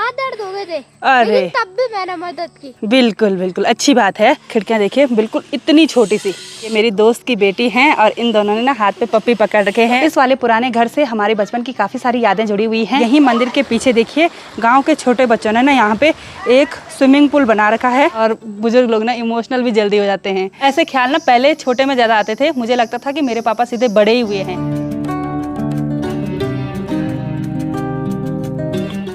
हाथ दर्द हो गए थे, अरे लेकिन तब भी मैंने मदद की। बिल्कुल बिल्कुल अच्छी बात है। खिड़कियाँ देखिए बिल्कुल इतनी छोटी सी। ये मेरी दोस्त की बेटी हैं और इन दोनों ने ना हाथ पे पप्पी पकड़ रखे हैं। इस वाले पुराने घर से हमारे बचपन की काफ़ी सारी यादें जुड़ी हुई हैं। यहीं मंदिर के पीछे देखिए गांव के छोटे बच्चों ने ना यहाँ पे एक स्विमिंग पूल बना रखा है और बुजुर्ग लोग ना इमोशनल भी जल्दी हो जाते हैं। ऐसे ख्याल ना पहले छोटे में ज़्यादा आते थे। मुझे लगता था कि मेरे पापा सीधे बड़े ही हुए हैं।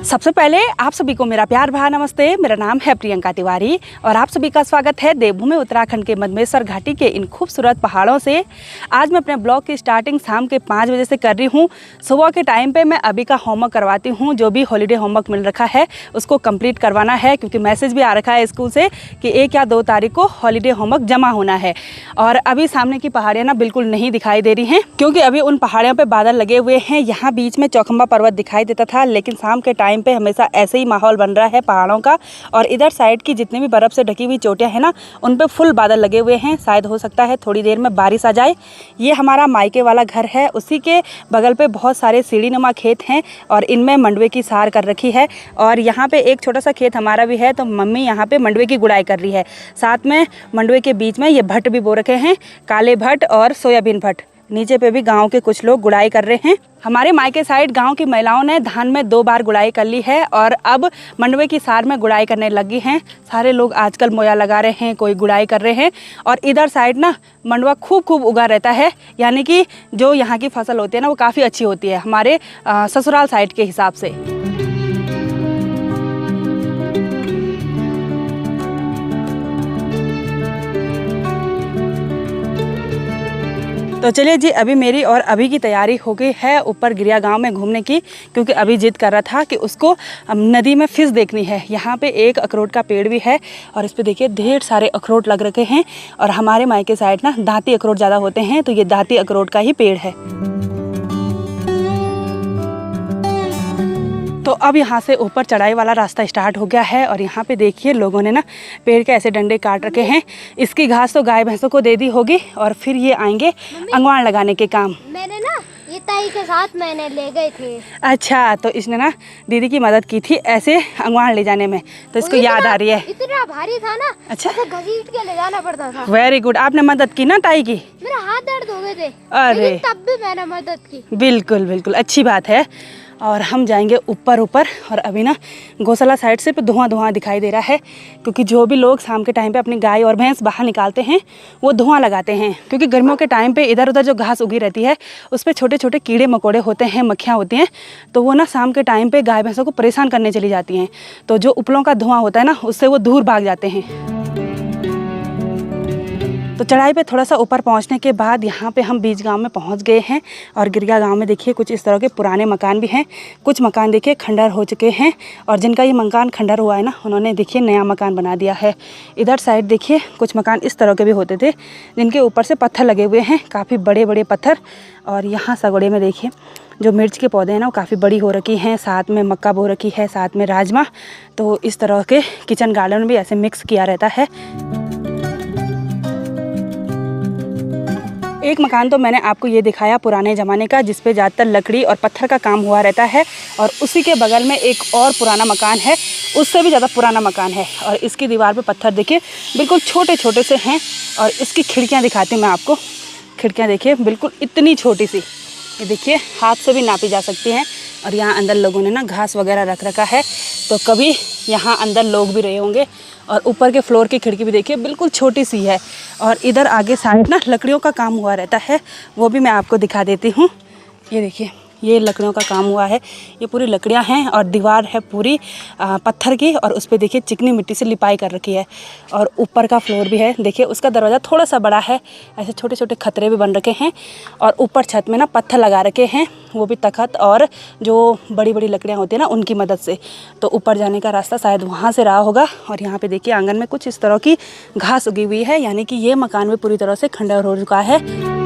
सबसे पहले आप सभी को मेरा प्यार भरा नमस्ते। मेरा नाम है प्रियंका तिवारी और आप सभी का स्वागत है देवभूमि उत्तराखंड के मधमेश्वर घाटी के इन खूबसूरत पहाड़ों से। आज मैं अपने ब्लॉग की स्टार्टिंग शाम के 5 बजे से कर रही हूँ। सुबह के टाइम पे मैं अभी का होमवर्क करवाती हूँ। जो भी हॉलीडे होमवर्क मिल रखा है उसको कंप्लीट करवाना है, क्योंकि मैसेज भी आ रखा है स्कूल से कि 1 या 2 तारीख को हॉलीडे होमवर्क जमा होना है। और अभी सामने की पहाड़ियाँ ना बिल्कुल नहीं दिखाई दे रही हैं, क्योंकि अभी उन पहाड़ियों पर बादल लगे हुए हैं। यहाँ बीच में चौखंबा पर्वत दिखाई देता था, लेकिन शाम के टाइम पे हमेशा ऐसे ही माहौल बन रहा है पहाड़ों का। और इधर साइड की जितनी भी बर्फ से ढकी हुई चोटियां हैं ना, उन पे फुल बादल लगे हुए हैं। शायद हो सकता है थोड़ी देर में बारिश आ जाए। ये हमारा मायके वाला घर है, उसी के बगल पे बहुत सारे सीढ़ी नुमा खेत हैं और इनमें मंडवे की सार कर रखी है। और यहाँ पे एक छोटा सा खेत हमारा भी है, तो मम्मी यहाँ पे मंडवे की गुड़ाई कर रही है। साथ में मंडवे के बीच में ये भट्ट भी बो रखे हैं, काले भट्ट और सोयाबीन भट्ट। नीचे पे भी गांव के कुछ लोग गुड़ाई कर रहे हैं। हमारे मायके साइड गांव की महिलाओं ने धान में 2 बार गुड़ाई कर ली है और अब मंडवे की सार में गुड़ाई करने लगी हैं। सारे लोग आजकल मोया लगा रहे हैं, कोई गुड़ाई कर रहे हैं। और इधर साइड ना मंडवा खूब उगा रहता है, यानी कि जो यहाँ की फसल होती है ना वो काफ़ी अच्छी होती है हमारे ससुराल साइड के हिसाब से। तो चलिए जी, अभी मेरी और अभी की तैयारी हो गई है ऊपर गिरिया गांव में घूमने की, क्योंकि अभी जिद कर रहा था कि उसको नदी में फिश देखनी है। यहाँ पे एक अखरोट का पेड़ भी है और इस पे देखिए ढेर सारे अखरोट लग रखे हैं। और हमारे मायके साइड ना दांती अखरोट ज़्यादा होते हैं, तो ये दांती अखरोट का ही पेड़ है। तो अब यहाँ से ऊपर चढ़ाई वाला रास्ता स्टार्ट हो गया है और यहाँ पे देखिए लोगों ने ना पेड़ के ऐसे डंडे काट रखे हैं। इसकी घास तो गाय भैंसों को दे दी होगी और फिर ये आएंगे अंगवान लगाने के काम। मैंने ना ये ताई के साथ मैंने ले गए थे। अच्छा, तो इसने ना दीदी की मदद की थी ऐसे अंगवान ले जाने में, तो इसको याद आ रही है। इतना भारी था ना, अच्छा, घसीट के ले जाना पड़ता था। वेरी गुड, आपने मदद की ना ताई की। मेरा हाथ दर्द हो गए थे, अरे लेकिन तब भी मैंने मदद की। बिल्कुल बिल्कुल अच्छी बात है। और हम जाएंगे ऊपर और अभी ना गौशाला साइड से धुआं दिखाई दे रहा है, क्योंकि जो भी लोग शाम के टाइम पे अपनी गाय और भैंस बाहर निकालते हैं वो धुआं लगाते हैं। क्योंकि गर्मियों के टाइम पे इधर उधर जो घास उगी रहती है उस पर छोटे छोटे कीड़े मकोड़े होते हैं, मक्खियाँ होती हैं, तो वो ना शाम के टाइम पे गाय भैंसों को परेशान करने चली जाती हैं। तो जो उपलों का धुआं होता है ना, उससे वो दूर भाग जाते हैं। तो चढ़ाई पे थोड़ा सा ऊपर पहुंचने के बाद यहाँ पे हम बीच गांव में पहुंच गए हैं। और गिरिया गांव में देखिए कुछ इस तरह के पुराने मकान भी हैं। कुछ मकान देखिए खंडर हो चुके हैं और जिनका ये मकान खंडर हुआ है ना, उन्होंने देखिए नया मकान बना दिया है। इधर साइड देखिए कुछ मकान इस तरह के भी होते थे, जिनके ऊपर से पत्थर लगे हुए हैं, काफ़ी बड़े बड़े पत्थर। और यहाँ सगोड़े में देखिए जो मिर्च के पौधे हैं ना वो काफ़ी बड़ी हो रखी हैं, साथ में मक्का बो रखी है, साथ में राजमा। तो इस तरह के किचन गार्डन भी ऐसे मिक्स किया रहता है। एक मकान तो मैंने आपको ये दिखाया पुराने ज़माने का, जिस पे ज़्यादातर लकड़ी और पत्थर का काम हुआ रहता है। और उसी के बगल में एक और पुराना मकान है, उससे भी ज़्यादा पुराना मकान है। और इसकी दीवार पे पत्थर देखिए बिल्कुल छोटे छोटे से हैं। और इसकी खिड़कियाँ दिखाती हूँ मैं आपको। खिड़कियाँ देखिए बिल्कुल इतनी छोटी सी, ये देखिए हाथ से भी नापी जा सकती हैं। और यहाँ अंदर लोगों ने ना घास वगैरह रख रखा है, तो कभी यहाँ अंदर लोग भी रहे होंगे। और ऊपर के फ्लोर की खिड़की भी देखिए बिल्कुल छोटी सी है। और इधर आगे साइड ना लकड़ियों का काम हुआ रहता है, वो भी मैं आपको दिखा देती हूँ। ये देखिए ये लकड़ियों का काम हुआ है, ये पूरी लकड़ियाँ हैं और दीवार है पूरी पत्थर की। और उस पर देखिए चिकनी मिट्टी से लिपाई कर रखी है। और ऊपर का फ्लोर भी है, देखिए उसका दरवाज़ा थोड़ा सा बड़ा है, ऐसे छोटे छोटे खतरे भी बन रखे हैं। और ऊपर छत में ना पत्थर लगा रखे हैं, वो भी तख्त और जो बड़ी बड़ी लकड़ियाँ होती हैं ना उनकी मदद से। तो ऊपर जाने का रास्ता शायद वहाँ से रहा होगा। और यहाँ पे देखिए आंगन में कुछ इस तरह की घास उगी हुई है, यानी कि ये मकान भी पूरी तरह से खंडर हो चुका है।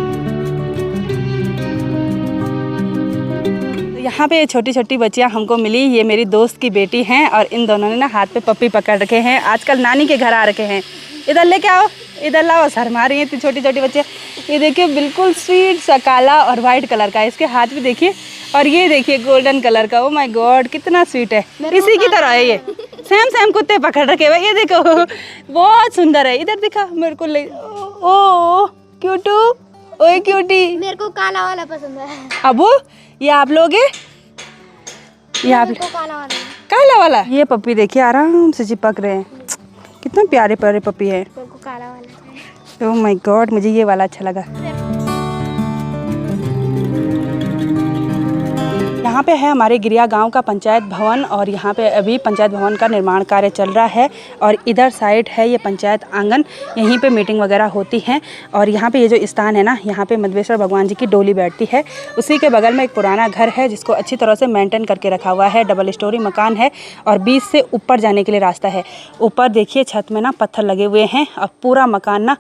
यहाँ पे छोटी छोटी बच्चियाँ हमको मिली, ये मेरी दोस्त की बेटी हैं और इन दोनों ने ना हाथ पे पप्पी पकड़ रखे हैं। आजकल नानी के घर आ रखे हैं। इधर लेके आओ, इधर लाओ, शर्मा रही हैं इतनी छोटी छोटी बच्चे। ये देखिए बिल्कुल स्वीट सा काला और वाइट कलर का है, इसके हाथ भी देखिए, और ये देखिए गोल्डन कलर का। ओ माय गॉड कितना स्वीट है, इसी की तरह है ये। सेम सेम कुत्ते पकड़ रखे हुए, ये देखो बहुत सुंदर है। इधर दिखा मेरे को ले, ओ क्यूटू, ओए क्यूटी। मेरे को काला वाला पसंद है। अबू ये आप लोग हैं, ये आप मेरे को काला वाला है। काला वाला। ये पप्पी देखिए आराम से चिपक रहे हैं, कितना प्यारे प्यारे पप्पी है। मेरे को काला वाला है। ओह माय गॉड मुझे ये वाला अच्छा लगा। यहाँ पे है हमारे गिरिया गांव का पंचायत भवन, और यहाँ पे अभी पंचायत भवन का निर्माण कार्य चल रहा है। और इधर साइड है ये पंचायत आंगन, यहीं पे मीटिंग वगैरह होती हैं। और यहाँ पे ये जो स्थान है ना, यहाँ पे मधवेश्वर भगवान जी की डोली बैठती है। उसी के बगल में एक पुराना घर है जिसको अच्छी तरह से मेंटेन करके रखा हुआ है। डबल स्टोरी मकान है और बीच से ऊपर जाने के लिए रास्ता है। ऊपर देखिए छत में ना पत्थर लगे हुए हैं, और पूरा मकान ना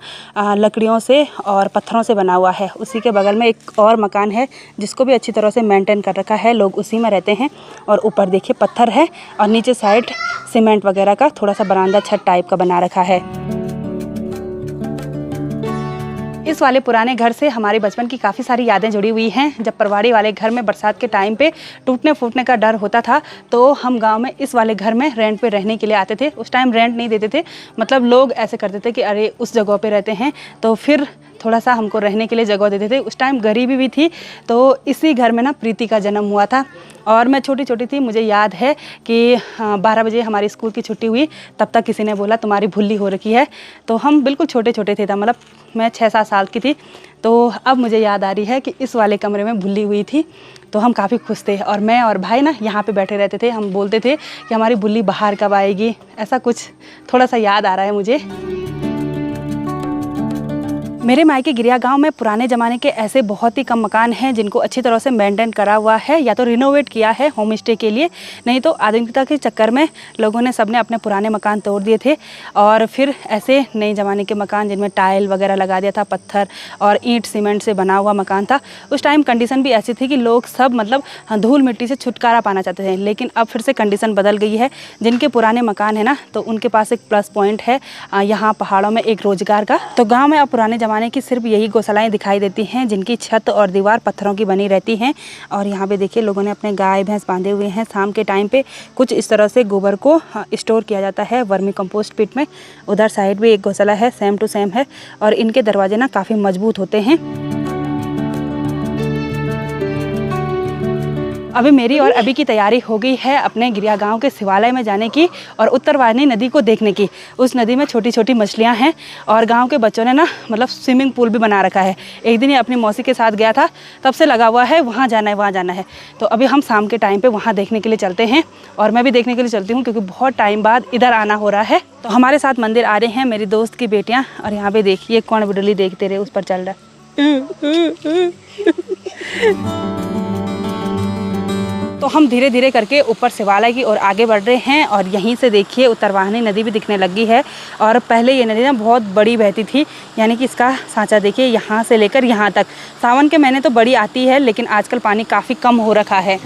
लकड़ियों से और पत्थरों से बना हुआ है। उसी के बगल में एक और मकान है जिसको भी अच्छी तरह से मेंटेन कर रखा है, लोग उसी में रहते हैं। और ऊपर देखिए पत्थर है, और नीचे साइड सीमेंट वगैरह का थोड़ा सा बरामदा छत टाइप का बना रखा है। इस वाले पुराने घर से हमारे बचपन की काफ़ी सारी यादें जुड़ी हुई हैं। जब परवाड़ी वाले घर में बरसात के टाइम पे टूटने फूटने का डर होता था, तो हम गांव में इस वाले घर में रेंट पे रहने के लिए आते थे। उस टाइम रेंट नहीं देते थे, मतलब लोग ऐसे करते थे कि अरे उस जगह पे रहते हैं, तो फिर थोड़ा सा हमको रहने के लिए जगह देते थे। उस टाइम गरीबी भी थी, तो इसी घर में ना प्रीति का जन्म हुआ था। और मैं छोटी छोटी थी, मुझे याद है कि 12 बजे हमारी स्कूल की छुट्टी हुई, तब तक किसी ने बोला तुम्हारी भुल्ली हो रखी है। तो हम बिल्कुल छोटे छोटे थे, मतलब मैं 6-7 साल की थी। तो अब मुझे याद आ रही है कि इस वाले कमरे में भुल्ली हुई थी, तो हम काफ़ी खुश थे। और मैं और भाई ना यहाँ पे बैठे रहते थे, हम बोलते थे कि हमारी भुल्ली बाहर कब आएगी, ऐसा कुछ थोड़ा सा याद आ रहा है मुझे। मेरे मायके गिरिया गांव में पुराने ज़माने के ऐसे बहुत ही कम मकान हैं जिनको अच्छी तरह से मेंटेन करा हुआ है, या तो रिनोवेट किया है होम स्टे के लिए, नहीं तो आधुनिकता के चक्कर में लोगों ने सबने अपने पुराने मकान तोड़ दिए थे और फिर ऐसे नए ज़माने के मकान जिनमें टाइल वगैरह लगा दिया था, पत्थर और ईंट सीमेंट से बना हुआ मकान था। उस टाइम कंडीशन भी ऐसी थी कि लोग सब मतलब धूल मिट्टी से छुटकारा पाना चाहते थे, लेकिन अब फिर से कंडीशन बदल गई है। जिनके पुराने मकान है ना, तो उनके पास एक प्लस पॉइंट है यहाँ पहाड़ों में एक रोजगार का। तो गाँव में अब पुराने ज़माने की सिर्फ यही गौशालाएं दिखाई देती हैं जिनकी छत और दीवार पत्थरों की बनी रहती हैं। और यहाँ पे देखिए लोगों ने अपने गाय भैंस बांधे हुए हैं। शाम के टाइम पे कुछ इस तरह से गोबर को स्टोर किया जाता है वर्मी कंपोस्ट पिट में। उधर साइड भी एक गौशाला है, सेम टू सेम है, और इनके दरवाजे ना काफ़ी मजबूत होते हैं। अभी मेरी और अभी की तैयारी हो गई है अपने गिरिया गांव के शिवालय में जाने की और उत्तरवाहिनी नदी को देखने की। उस नदी में छोटी छोटी मछलियां हैं और गांव के बच्चों ने ना मतलब स्विमिंग पूल भी बना रखा है। एक दिन ही अपनी मौसी के साथ गया था, तब से लगा हुआ है वहाँ जाना है, वहाँ जाना है। तो अभी हम शाम के टाइम पे वहाँ देखने के लिए चलते हैं, और मैं भी देखने के लिए चलती हूँ क्योंकि बहुत टाइम बाद इधर आना हो रहा है। तो हमारे साथ मंदिर आ रहे हैं मेरी दोस्त की बेटियाँ, और यहाँ पे देखिए कौन विडली देखते रहे उस पर चल रहा है। तो हम धीरे धीरे करके ऊपर शिवालय की ओर आगे बढ़ रहे हैं, और यहीं से देखिए उत्तरवाहिनी नदी भी दिखने लगी है। और पहले ये नदी ना बहुत बड़ी बहती थी, यानी कि इसका सांचा देखिए यहाँ से लेकर यहाँ तक। सावन के महीने तो बड़ी आती है, लेकिन आजकल पानी काफ़ी कम हो रखा है।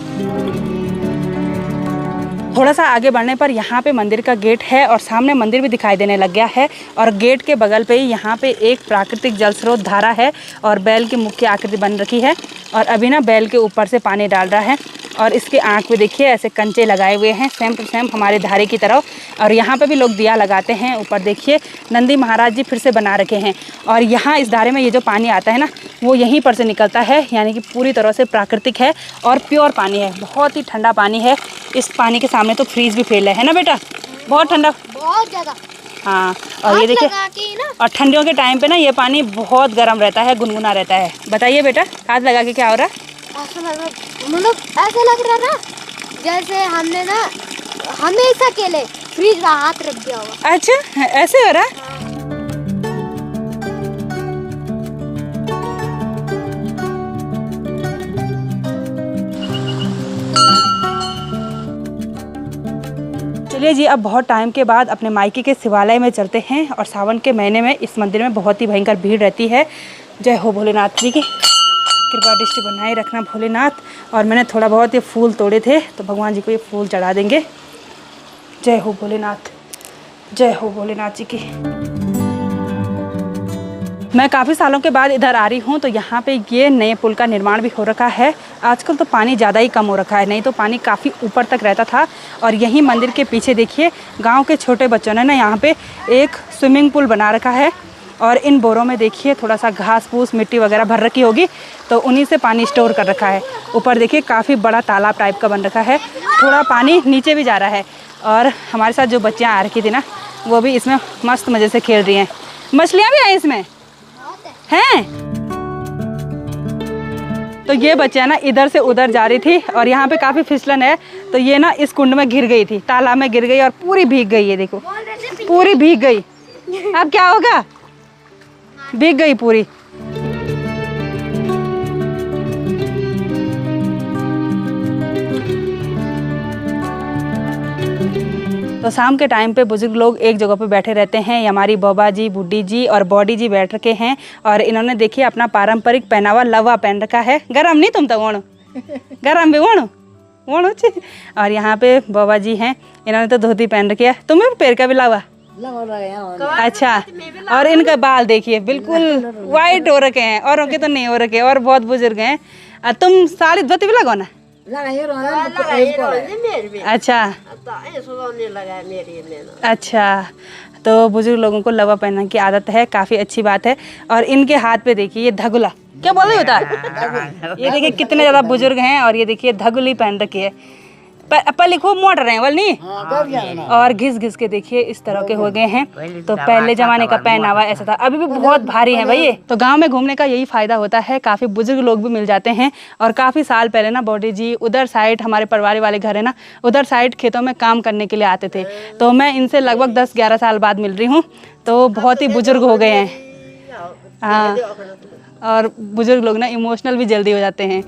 थोड़ा सा आगे बढ़ने पर यहाँ पे मंदिर का गेट है और सामने मंदिर भी दिखाई देने लग गया है। और गेट के बगल पे ही यहाँ पे एक प्राकृतिक जल स्रोत धारा है और बैल की मुख की आकृति बन रखी है, और अभी ना बैल के ऊपर से पानी डाल रहा है। और इसके आँख में देखिए ऐसे कंचे लगाए हुए हैं, सेम टू सेम हमारे धारे की तरह। और यहाँ पे भी लोग दिया लगाते हैं। ऊपर देखिए नंदी महाराज जी फिर से बना रखे हैं। और यहाँ इस धारे में ये जो पानी आता है ना, वो यहीं पर से निकलता है, यानी कि पूरी तरह से प्राकृतिक है और प्योर पानी है। बहुत ही ठंडा पानी है। इस पानी के सामने तो फ्रीज भी फेल है ना बेटा, बहुत ठंडा, बहुत ज़्यादा। हाँ, और ये देखिए, और ठंडियों के टाइम पे ना ये पानी बहुत गर्म रहता है, गुनगुना रहता है। बताइए बेटा, हाथ लगा के क्या हो रहा है? मतलब ऐसा लग रहा ना जैसे हमने ना हमेशा के लिए फ्रिज में हाथ रख दिया होगा। अच्छा, ऐसे हो रहा है? चलिए जी, अब बहुत टाइम के बाद अपने मायके के शिवालय में चलते हैं। और सावन के महीने में इस मंदिर में बहुत ही भयंकर भीड़ रहती है। जय हो भोलेनाथ जी की, कृपा दृष्टि बनाए रखना भोलेनाथ। और मैंने थोड़ा बहुत ये फूल तोड़े थे, तो भगवान जी को ये फूल चढ़ा देंगे। जय हो भोलेनाथ, जय हो भोलेनाथ जी की। मैं काफ़ी सालों के बाद इधर आ रही हूँ तो यहाँ पे ये नए पुल का निर्माण भी हो रखा है। आजकल तो पानी ज़्यादा ही कम हो रखा है, नहीं तो पानी काफ़ी ऊपर तक रहता था। और यहीं मंदिर के पीछे देखिए गांव के छोटे बच्चों ने ना यहाँ पे एक स्विमिंग पूल बना रखा है। और इन बोरों में देखिए थोड़ा सा घास फूस मिट्टी वगैरह भर रखी होगी, तो उन्हीं से पानी स्टोर कर रखा है। ऊपर देखिए काफ़ी बड़ा तालाब टाइप का बन रखा है, थोड़ा पानी नीचे भी जा रहा है। और हमारे साथ जो बच्चियाँ आ रखी थी ना, वो भी इसमें मस्त मज़े से खेल रही हैं। मछलियाँ भी आई इसमें हैं। तो ये बच्चियाँ ना इधर से उधर जा रही थी और यहाँ पे काफ़ी फिसलन है, तो ये ना इस कुंड में गिर गई थी, तालाब में गिर गई और पूरी भीग गई है। देखो पूरी भीग गई। अब क्या होगा, भीग गई पूरी। तो शाम के टाइम पे बुजुर्ग लोग एक जगह पे बैठे रहते हैं। ये हमारी बाबा जी, बुड्ढी जी और बॉडी जी बैठ रखे हैं और इन्होंने देखिए अपना पारंपरिक पहनावा लवा पहन रखा है। गरम नहीं तुम तो वोणो, गरम भी वोणो वोणो। और यहाँ पे बाबा जी हैं, इन्होंने तो धोती पहन रखी है। तुम्हें पैर का भी लावा? अच्छा। और इनका बाल देखिए बिल्कुल वाइट हो रखे हैं, औरों के तो नहीं हो रखे और बहुत बुजुर्ग हैं। तुम साड़ी धोती भी लगाओ ना? अच्छा अच्छा। तो बुजुर्ग लोगों को लवा पहनने की आदत है, काफ़ी अच्छी बात है। और इनके हाथ पे देखिए ये धगुला, क्या बोल रही होता है? ये देखिए कितने ज़्यादा बुजुर्ग हैं और ये देखिए धगुली पहन रखी है। पहले खूब मोड़ रहे हैं बोल नहीं, और घिस घिस के देखिए इस तरह के हो गए हैं। तो पहले जमाने का पहनावा ऐसा था, अभी भी बहुत भारी है भाई ये। तो गांव में घूमने का यही फायदा होता है, काफ़ी बुजुर्ग लोग भी मिल जाते हैं। और काफ़ी साल पहले ना बॉडी जी उधर साइड, हमारे परिवार वाले घर है ना, उधर साइड खेतों में काम करने के लिए आते थे। तो मैं इनसे लगभग 10-11 साल बाद मिल रही हूँ, तो बहुत ही बुजुर्ग हो गए हैं। हाँ, और बुजुर्ग लोग ना इमोशनल भी जल्दी हो जाते हैं।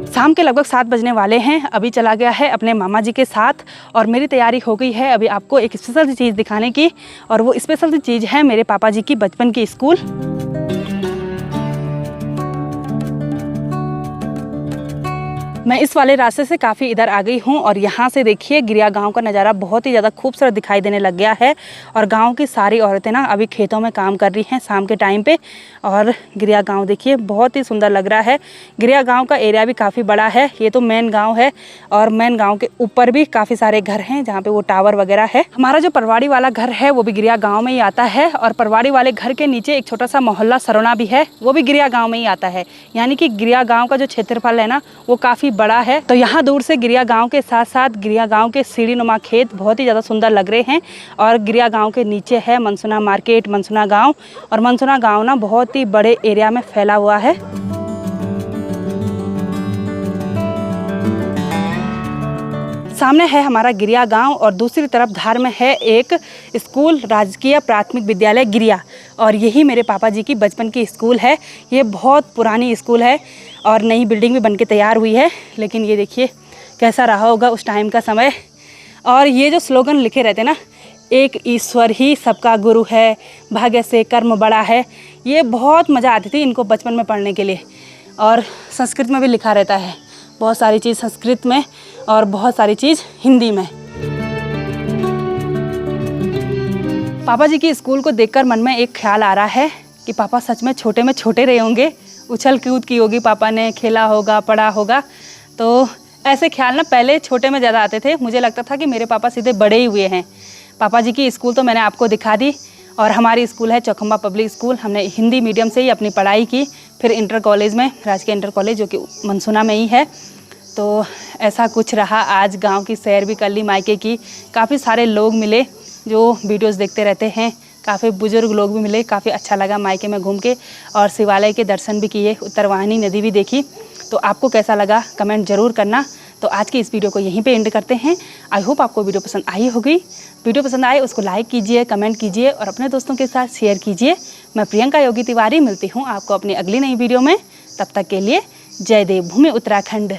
शाम के लगभग 7 बजने वाले हैं। अभी चला गया है अपने मामा जी के साथ और मेरी तैयारी हो गई है अभी आपको एक स्पेशल सी चीज़ दिखाने की। और वो स्पेशल सी चीज़ है मेरे पापा जी की बचपन की स्कूल। मैं इस वाले रास्ते से काफ़ी इधर आ गई हूँ और यहाँ से देखिए गिरिया गांव का नज़ारा बहुत ही ज़्यादा खूबसूरत दिखाई देने लग गया है। और गांव की सारी औरतें ना अभी खेतों में काम कर रही हैं शाम के टाइम पे। और गिरिया गांव देखिए बहुत ही सुंदर लग रहा है। गिरिया गांव का एरिया भी काफ़ी बड़ा है, ये तो मेन गाँव है और मेन गाँव के ऊपर भी काफ़ी सारे घर हैं जहाँ पर वो टावर वगैरह है। हमारा जो परवाड़ी वाला घर है वो भी गिरिया गाँव में ही आता है और परवाड़ी वाले घर के नीचे एक छोटा सा मोहल्ला सरोना भी है, वो भी गिरिया गाँव में ही आता है। यानी कि गिरिया गाँव का जो क्षेत्रफल है ना वो काफ़ी बड़ा है। तो यहाँ दूर से गिरिया गांव के साथ साथ गिरिया गांव के सीढ़ी नुमा खेत बहुत ही ज़्यादा सुंदर लग रहे हैं। और गिरिया गांव के नीचे है मनसुना मार्केट, मनसुना गांव। और मनसुना गांव ना बहुत ही बड़े एरिया में फैला हुआ है। सामने है हमारा गिरिया गांव और दूसरी तरफ धार में है एक स्कूल, राजकीय प्राथमिक विद्यालय गिरिया। और यही मेरे पापा जी की बचपन की स्कूल है। ये बहुत पुरानी स्कूल है और नई बिल्डिंग भी बनके तैयार हुई है, लेकिन ये देखिए कैसा रहा होगा उस टाइम का समय। और ये जो स्लोगन लिखे रहते ना, एक ईश्वर ही सबका गुरु है, भाग्य से कर्म बड़ा है, ये बहुत मज़ा आती थी इनको बचपन में पढ़ने के लिए। और संस्कृत में भी लिखा रहता है, बहुत सारी चीज़ संस्कृत में और बहुत सारी चीज़ हिंदी में। पापा जी की स्कूल को देखकर मन में एक ख्याल आ रहा है कि पापा सच में छोटे रहे होंगे, उछल कूद की होगी पापा ने, खेला होगा, पढ़ा होगा। तो ऐसे ख्याल ना पहले छोटे में ज़्यादा आते थे। मुझे लगता था कि मेरे पापा सीधे बड़े ही हुए हैं। पापा जी की स्कूल तो मैंने आपको दिखा दी। और हमारी स्कूल है चौखंबा पब्लिक स्कूल। हमने हिंदी मीडियम से ही अपनी पढ़ाई की, फिर इंटर कॉलेज में राजकीय इंटर कॉलेज जो कि मनसुना में ही है। तो ऐसा कुछ रहा। आज गांव की सैर भी कर ली मायके की, काफ़ी सारे लोग मिले जो वीडियोस देखते रहते हैं, काफ़ी बुजुर्ग लोग भी मिले, काफ़ी अच्छा लगा मायके में घूम के। और शिवालय के दर्शन भी किए, उत्तरवाहिनी नदी भी देखी। तो आपको कैसा लगा कमेंट ज़रूर करना। तो आज की इस वीडियो को यहीं पे एंड करते हैं। आई होप आपको वीडियो पसंद आई होगी। वीडियो पसंद आए उसको लाइक कीजिए, कमेंट कीजिए और अपने दोस्तों के साथ शेयर कीजिए। मैं प्रियंका योगी तिवारी मिलती हूँ आपको अपनी अगली नई वीडियो में। तब तक के लिए जय देवभूमि उत्तराखंड।